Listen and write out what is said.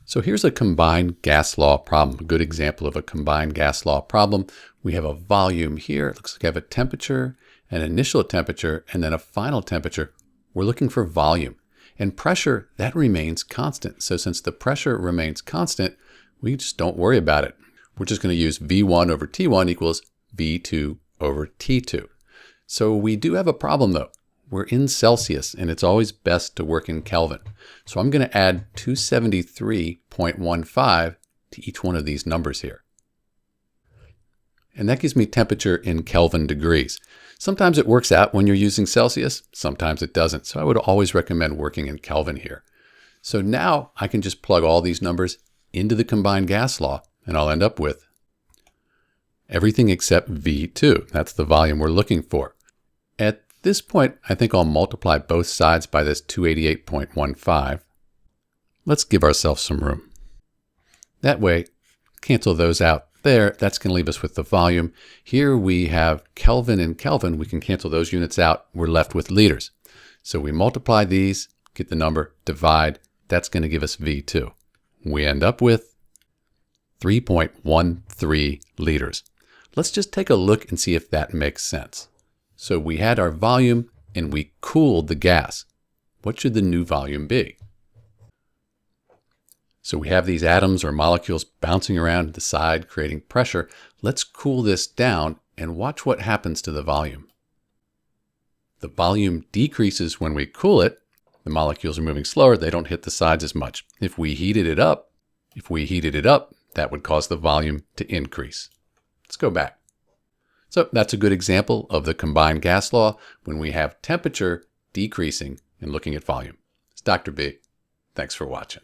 So here's a combined gas law problem, a good example of a combined gas law problem. We have a volume here. It looks like I have a temperature, an initial temperature, and then a final temperature. We're looking for volume. And pressure, that remains constant. So since the pressure remains constant, we just don't worry about it. We're just going to use V1 over T1 equals V2 over T2. So we do have a problem though. We're in Celsius, and it's always best to work in Kelvin. So I'm going to add 273.15 to each one of these numbers here. And that gives me temperature in Kelvin degrees. Sometimes it works out when you're using Celsius, sometimes it doesn't. So I would always recommend working in Kelvin here. So now I can just plug all these numbers into the combined gas law, and I'll end up with everything except V2. That's the volume we're looking for. At this point, I think I'll multiply both sides by this 288.15. Let's give ourselves some room. That way, cancel those out there. That's going to leave us with the volume. Here we have Kelvin and Kelvin. We can cancel those units out. We're left with liters. So we multiply these, get the number, divide. That's going to give us V2. We end up with 3.13 liters. Let's just take a look and see if that makes sense. So we had our volume and we cooled the gas. What should the new volume be? So we have these atoms or molecules bouncing around to the side, creating pressure. Let's cool this down and watch what happens to the volume. The volume decreases when we cool it. The molecules are moving slower. They don't hit the sides as much. If we heated it up, that would cause the volume to increase. Let's go back. So that's a good example of the combined gas law when we have temperature decreasing and looking at volume. It's Dr. B. Thanks for watching.